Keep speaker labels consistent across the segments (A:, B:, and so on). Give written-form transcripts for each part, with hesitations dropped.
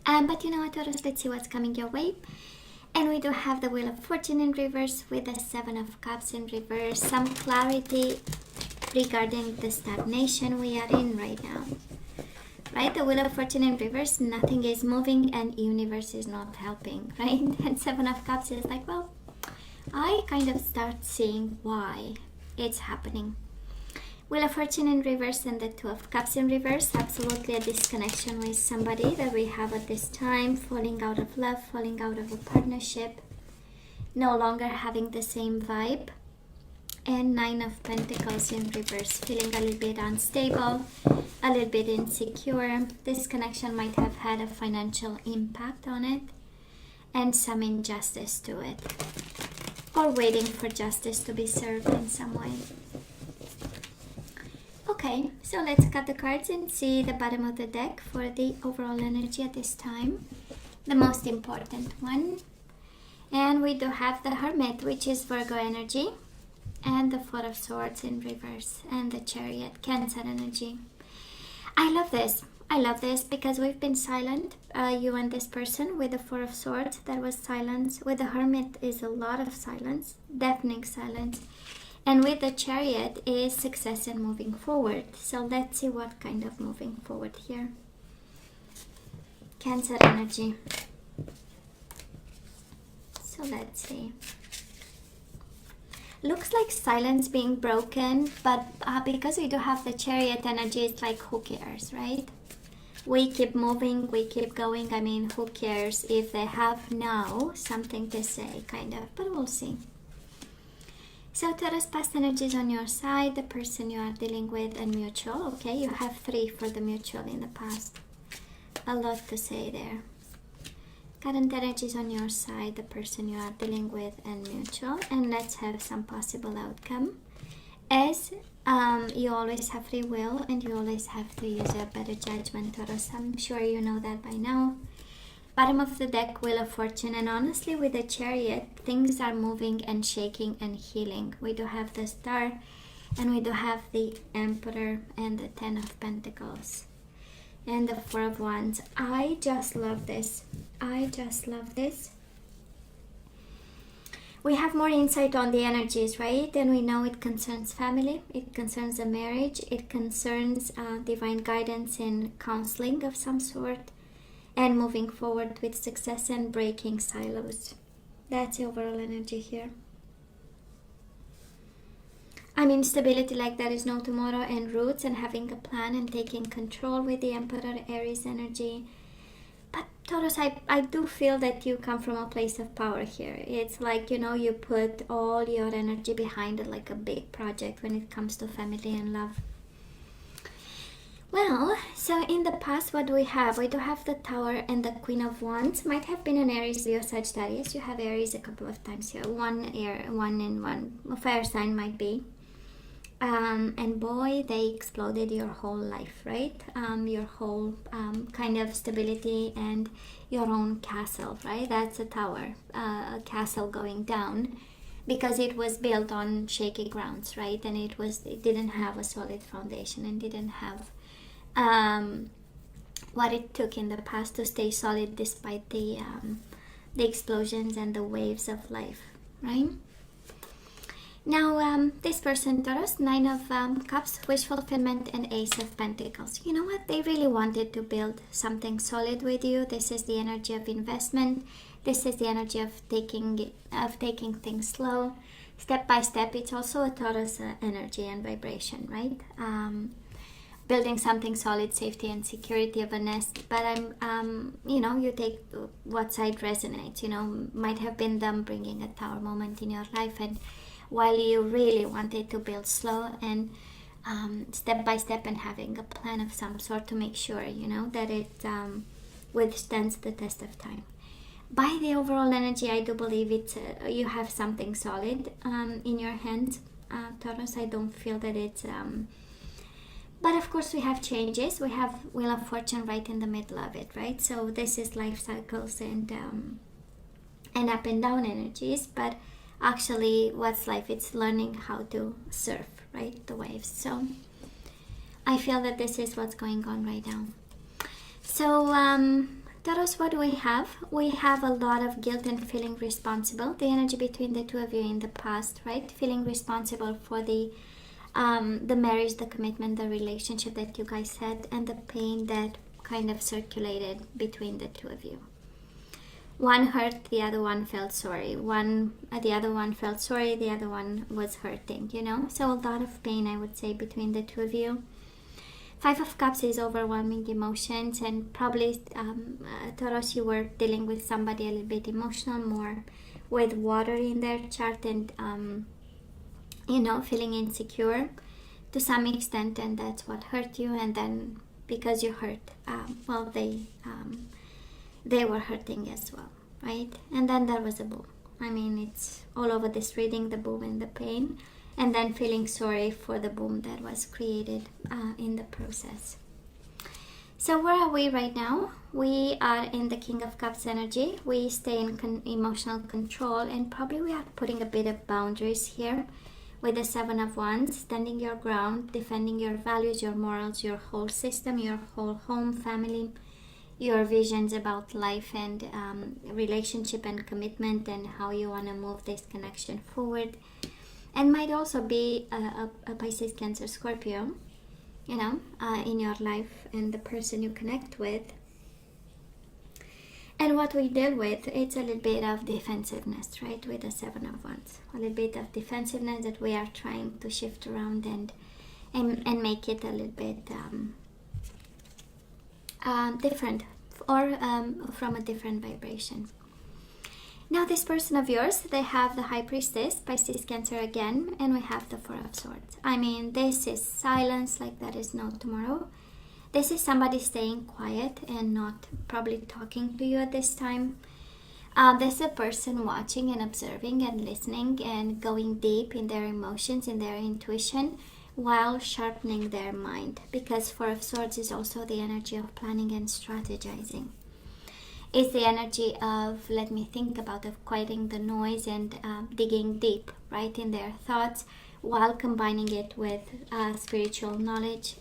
A: But you know what, Taurus, let's see what's coming your way. And we do have the Wheel of Fortune in reverse with the Seven of Cups in reverse. Some clarity regarding the stagnation we are in right now. Right? The Wheel of Fortune in reverse, nothing is moving and universe is not helping, right? And Seven of Cups is like, well, I kind of start seeing why it's happening. Wheel of Fortune in reverse and the Two of Cups in reverse, absolutely a disconnection with somebody that we have at this time, falling out of love, falling out of a partnership, no longer having the same vibe. And Nine of Pentacles in reverse, feeling a little bit unstable, a little bit insecure. This connection might have had a financial impact on it and some injustice to it, or waiting for justice to be served in some way. Okay, so let's cut the cards and see the bottom of the deck for the overall energy at this time, the most important one. And we do have the Hermit, which is Virgo energy, and the Four of Swords in reverse, and the Chariot, Cancer energy. I love this because we've been silent, you and this person. With the Four of Swords, there was silence. With the Hermit is a lot of silence, deafening silence. And with the Chariot is success and moving forward. So let's see what kind of moving forward here. Cancer energy. So let's see. Looks like silence being broken, but because we do have the Chariot energy, it's like, who cares, right? We keep moving, we keep going. I mean, who cares if they have now something to say, kind of, but we'll see. So Taurus, past energies on your side, the person you are dealing with, and mutual. Okay, you have 3 for the mutual in the past. A lot to say there. Current energies on your side, the person you are dealing with, and mutual. And let's have some possible outcome. As you always have free will and you always have to use your better judgment, Taurus. I'm sure you know that by now. Bottom of the deck, Wheel of Fortune, and honestly with the Chariot, things are moving and shaking and healing. We do have the Star, and we do have the Emperor, and the Ten of Pentacles, and the Four of Wands. I just love this. I just love this. We have more insight on the energies, right? And we know it concerns family, it concerns a marriage, it concerns divine guidance and counseling of some sort, and moving forward with success and breaking silos. That's the overall energy here. I mean, stability like there is no tomorrow, and roots, and having a plan and taking control with the Emperor, Aries energy. But Taurus, I do feel that you come from a place of power here. It's like, you know, you put all your energy behind it, like a big project when it comes to family and love. Well, so in the past, what do we have? We do have the Tower and the Queen of Wands. Might have been an Aries, Leo, Sagittarius. You have Aries a couple of times here. One in one. A fire sign might be. And boy, they exploded your whole life, right? Your whole kind of stability and your own castle, right? That's a tower, a castle going down, because it was built on shaky grounds, right? And it didn't have a solid foundation and didn't have what it took in the past to stay solid despite the explosions and the waves of life, right? Now, this person, Taurus, Nine of Cups, wish fulfillment, and Ace of Pentacles. You know what? They really wanted to build something solid with you. This is the energy of investment. This is the energy of taking things slow, step by step. It's also a Taurus energy and vibration, right? Building something solid, safety and security of a nest. But you know, you take what side resonates. You know, might have been them bringing a tower moment in your life, and while you really wanted to build slow and step by step and having a plan of some sort to make sure, you know, that it withstands the test of time. By the overall energy, I do believe it's you have something solid in your hands, Taurus. I don't feel that it's but of course we have changes. We have Wheel of Fortune right in the middle of it, right? So this is life cycles and up and down energies, but actually what's life? It's learning how to surf, right, the waves. So I feel that this is what's going on right now. So, Taurus, what do we have? We have a lot of guilt and feeling responsible. The energy between the two of you in the past, right? Feeling responsible for the marriage, the commitment, the relationship that you guys had, and the pain that kind of circulated between the two of you. One hurt, the other one felt sorry. The other one felt sorry, the other one was hurting, you know? So a lot of pain, I would say, between the two of you. Five of Cups is overwhelming emotions, and probably, Taurus, you were dealing with somebody a little bit emotional, more with water in their chart, and, feeling insecure to some extent, and that's what hurt you. And then because you hurt, they were hurting as well, right? And then there was a boom. I mean, it's all over this reading, the boom and the pain, and then feeling sorry for the boom that was created in the process. So where are we right now? We are in the King of Cups energy. We stay in emotional control, and probably we are putting a bit of boundaries here with the Seven of Wands, standing your ground, defending your values, your morals, your whole system, your whole home, family, your visions about life and relationship and commitment, and how you want to move this connection forward. And might also be a Pisces, Cancer, Scorpio, in your life, and the person you connect with. And what we deal with, it's a little bit of defensiveness, right? With the Seven of Wands, a little bit of defensiveness that we are trying to shift around and make it a little bit different, or from a different vibration. Now this person of yours, they have the High Priestess, Pisces, Cancer again, and we have the Four of Swords. I mean, this is silence like there is no tomorrow. This is somebody staying quiet and not probably talking to you at this time. This is a person watching and observing and listening and going deep in their emotions, in their intuition, while sharpening their mind, because Four of Swords is also the energy of planning and strategizing. It's the energy of, let me think about, of quieting the noise and digging deep, right, in their thoughts, while combining it with spiritual knowledge,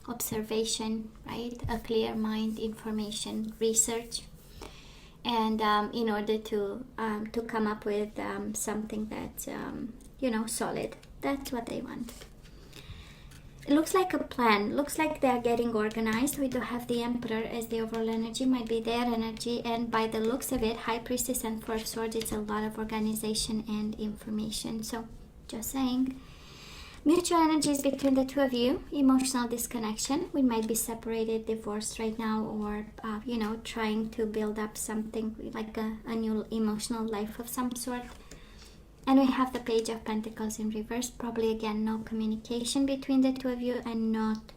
A: observation, right, a clear mind, information, research, and in order to come up with something that's solid. That's what they want. It looks like a plan. Looks like they're getting organized. We do have the Emperor as the overall energy, might be their energy, and by the looks of it, High Priestess and Four of Swords, it's a lot of organization and information. So, just saying. Mutual energies between the two of you, emotional disconnection. We might be separated, divorced right now, or trying to build up something like a new emotional life of some sort. And we have the Page of Pentacles in reverse. Probably again no communication between the two of you, and not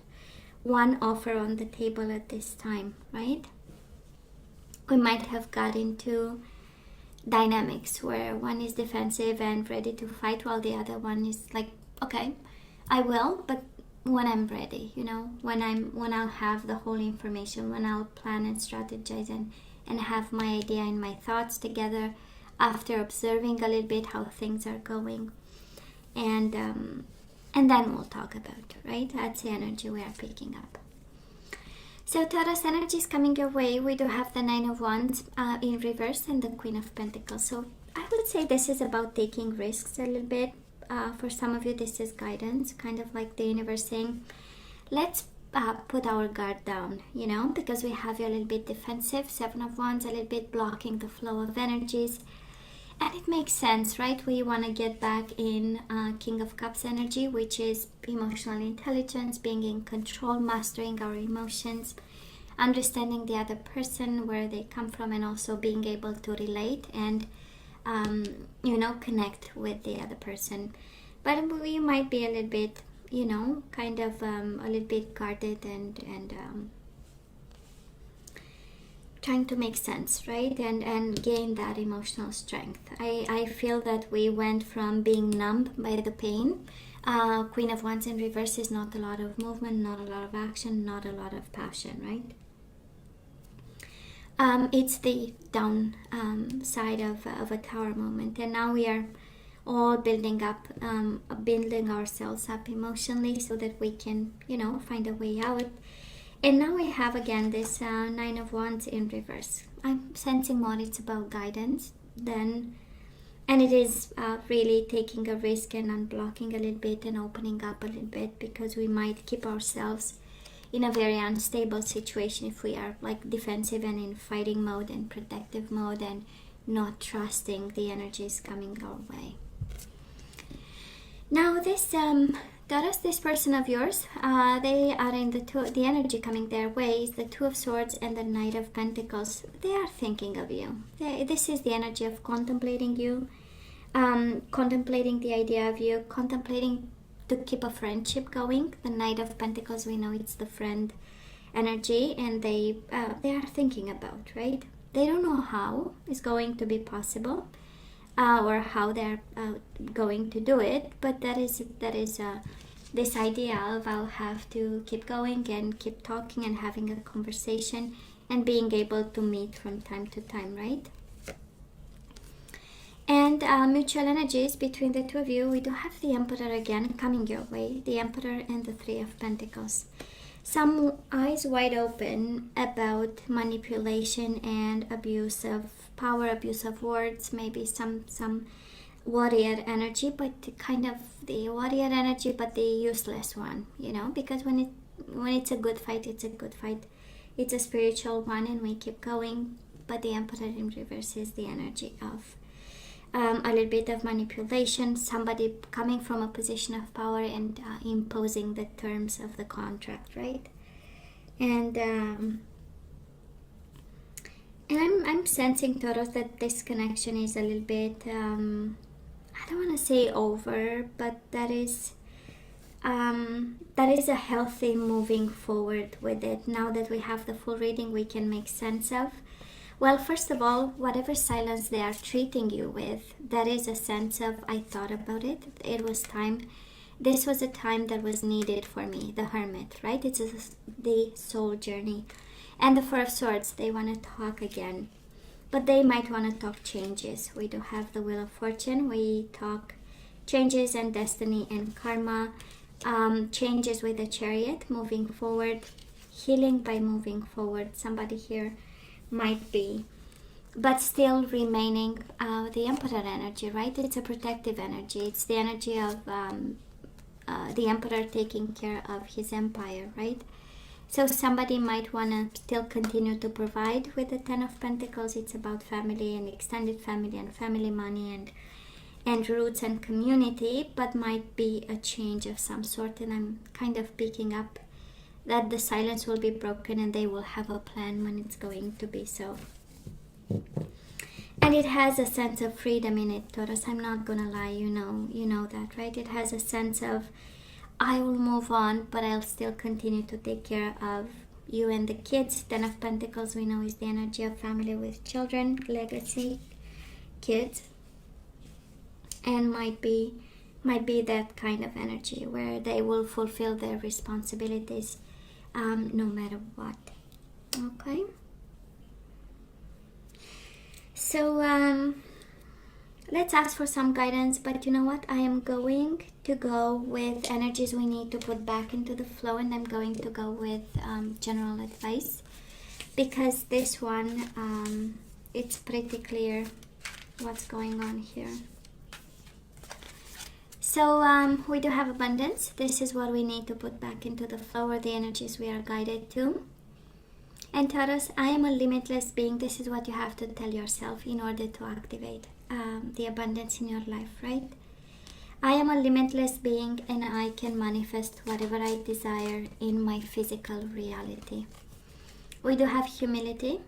A: one offer on the table at this time, right? We might have got into dynamics where one is defensive and ready to fight, while the other one is like, okay, I will, but when I'm ready, when I'll have the whole information, when I'll plan and strategize and have my idea and my thoughts together, after observing a little bit how things are going, and then we'll talk about it, right? That's the energy we are picking up. So Taurus energy is coming your way. We do have the Nine of Wands in reverse and the Queen of Pentacles. So I would say this is about taking risks a little bit. For some of you, this is guidance, kind of like the universe saying, let's put our guard down, because we have you a little bit defensive. Seven of Wands, a little bit blocking the flow of energies. And it makes sense, right? We want to get back in King of Cups energy, which is emotional intelligence, being in control, mastering our emotions, understanding the other person, where they come from, and also being able to relate and, connect with the other person. But we might be a little bit, kind of a little bit guarded and trying to make sense, right? And gain that emotional strength. I feel that we went from being numb by the pain. Queen of Wands in reverse is not a lot of movement, not a lot of action, not a lot of passion, right? It's the down side of a tower moment. And now we are all building ourselves up emotionally so that we can, find a way out. And now we have again this Nine of Wands in reverse. I'm sensing more it's about guidance than, and it is really taking a risk and unblocking a little bit and opening up a little bit, because we might keep ourselves in a very unstable situation if we are like defensive and in fighting mode and protective mode and not trusting the energies coming our way. Now this Taurus, this person of yours, they are in the energy coming their way is the Two of Swords and the Knight of Pentacles. They are thinking of you. This is the energy of contemplating you, contemplating the idea of you, contemplating to keep a friendship going. The Knight of Pentacles, we know it's the friend energy, and they are thinking about, right? They don't know how it's going to be possible, or how they're going to do it, but that is this idea of I'll have to keep going and keep talking and having a conversation and being able to meet from time to time, right? And mutual energies between the two of you, we do have the Emperor again coming your way, the Emperor and the Three of Pentacles. Some eyes wide open about manipulation and abuse of power, abuse of words, maybe some warrior energy, but kind of the warrior energy, but the useless one, you know, because when it's a good fight, it's a good fight. It's a spiritual one and we keep going, but the Emperor in reverse is the energy of a little bit of manipulation, somebody coming from a position of power and imposing the terms of the contract, right? And I'm sensing, Taurus, that this connection is a little bit, I don't want to say over, but that is a healthy moving forward with it. Now that we have the full reading, we can make sense of. Well, first of all, whatever silence they are treating you with, that is a sense of, I thought about it. It was time. This was a time that was needed for me, the Hermit, right? It's the soul journey. And the Four of Swords, they want to talk again. But they might want to talk changes. We do have the Wheel of Fortune. We talk changes and destiny and karma. Changes with the Chariot, moving forward. Healing by moving forward. Somebody here might be, but still remaining the Emperor energy, right? It's a protective energy. It's the energy of the Emperor taking care of his empire, right? So somebody might want to still continue to provide with the Ten of Pentacles. It's about family and extended family and family money and roots and community, but might be a change of some sort. And I'm kind of picking up that the silence will be broken and they will have a plan when it's going to be so. And it has a sense of freedom in it, Taurus. I'm not gonna lie, you know that, right? It has a sense of, I will move on, but I'll still continue to take care of you and the kids. Ten of Pentacles, we know, is the energy of family with children, legacy, kids. And might be that kind of energy where they will fulfill their responsibilities no matter what. Okay, so let's ask for some guidance, but you know what, I am going to go with energies we need to put back into the flow, and I'm going to go with general advice, because this one it's pretty clear what's going on here. So we do have abundance. This is what we need to put back into the flow, or the energies we are guided to. And Taurus, I am a limitless being. This is what you have to tell yourself in order to activate the abundance in your life, right? I am a limitless being and I can manifest whatever I desire in my physical reality. We do have humility.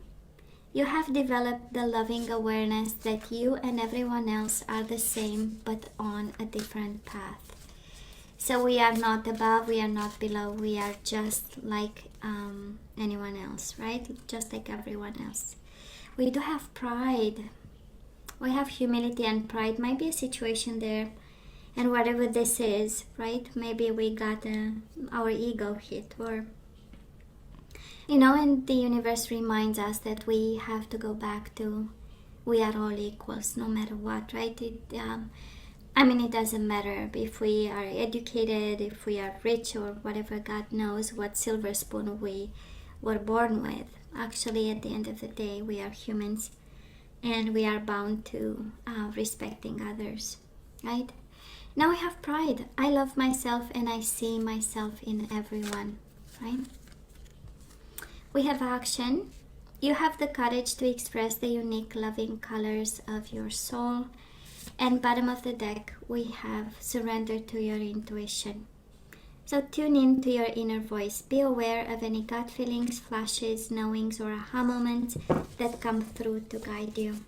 A: You have developed the loving awareness that you and everyone else are the same, but on a different path. So we are not above, we are not below, we are just like anyone else, right? Just like everyone else. We do have pride. We have humility and pride. Might be a situation there, and whatever this is, right? Maybe we got our ego hit, or and the universe reminds us that we have to go back to, we are all equals no matter what, right? I mean, it doesn't matter if we are educated, if we are rich, or whatever. God knows what silver spoon we were born with. Actually, at the end of the day, we are humans, and we are bound to respecting others, right? Now we have pride. I love myself and I see myself in everyone, right? We have action. You have the courage to express the unique loving colors of your soul. And bottom of the deck, we have surrender to your intuition. So tune in to your inner voice. Be aware of any gut feelings, flashes, knowings, or aha moments that come through to guide you.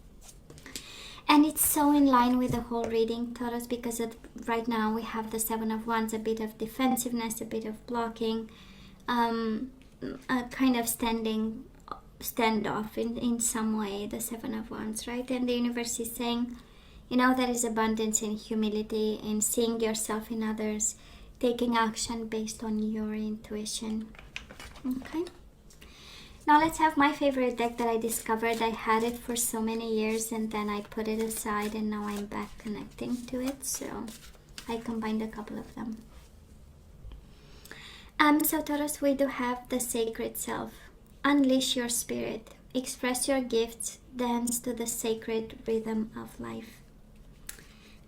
A: And it's so in line with the whole reading, Taurus, because right now we have the Seven of Wands, a bit of defensiveness, a bit of blocking, a kind of standoff in some way, the Seven of Wands, right? And the universe is saying, there is abundance in humility, in seeing yourself in others, taking action based on your intuition. Okay. Now let's have my favorite deck that I discovered. I had it for so many years and then I put it aside and now I'm back connecting to it. So I combined a couple of them. So Taurus, we do have the sacred self. Unleash your spirit. Express your gifts. Dance to the sacred rhythm of life.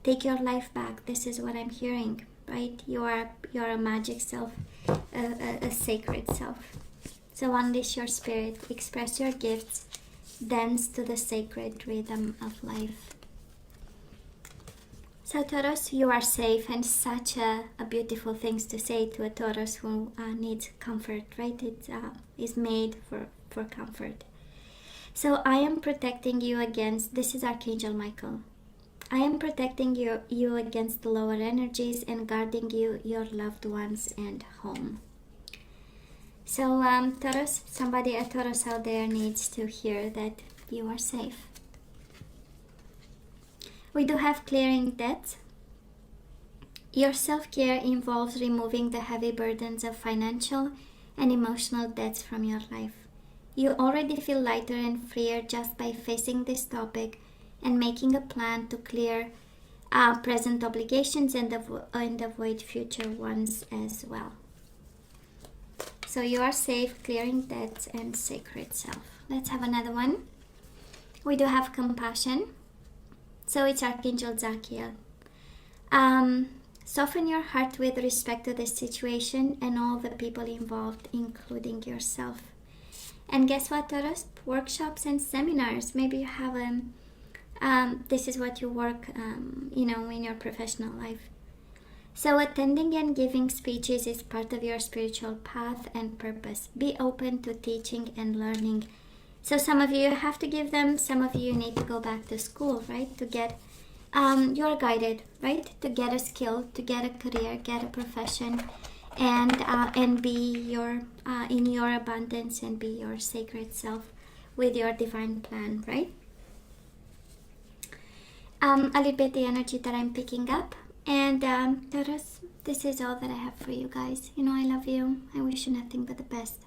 A: Take your life back. This is what I'm hearing, right? You're a magic self, a sacred self. So unleash your spirit, express your gifts, dance to the sacred rhythm of life. So Taurus, you are safe, and such a beautiful thing to say to a Taurus who needs comfort, right? It is made for comfort. So I am protecting you against, this is Archangel Michael. I am protecting you against the lower energies and guarding you, your loved ones, and home. So Taurus, a Taurus out there needs to hear that you are safe. We do have clearing debts. Your self-care involves removing the heavy burdens of financial and emotional debts from your life. You already feel lighter and freer just by facing this topic and making a plan to clear present obligations and avoid future ones as well. So you are safe, clearing debts, and sacred self. Let's have another one. We do have compassion. So it's Archangel Zachiel. Soften your heart with respect to this situation and all the people involved, including yourself. And guess what, Taurus? Workshops and seminars. Maybe you have this is what you work, in your professional life. So attending and giving speeches is part of your spiritual path and purpose. Be open to teaching and learning. So some of you have to give them, some of you need to go back to school, right? To get, you're guided, right? To get a skill, to get a career, get a profession, and be in your abundance and be your sacred self with your divine plan, right? A little bit the energy that I'm picking up. And Taurus, this is all that I have for you guys. I love you. I wish you nothing but the best.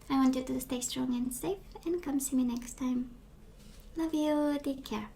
A: I want you to stay strong and safe, and come see me next time. Love you. Take care.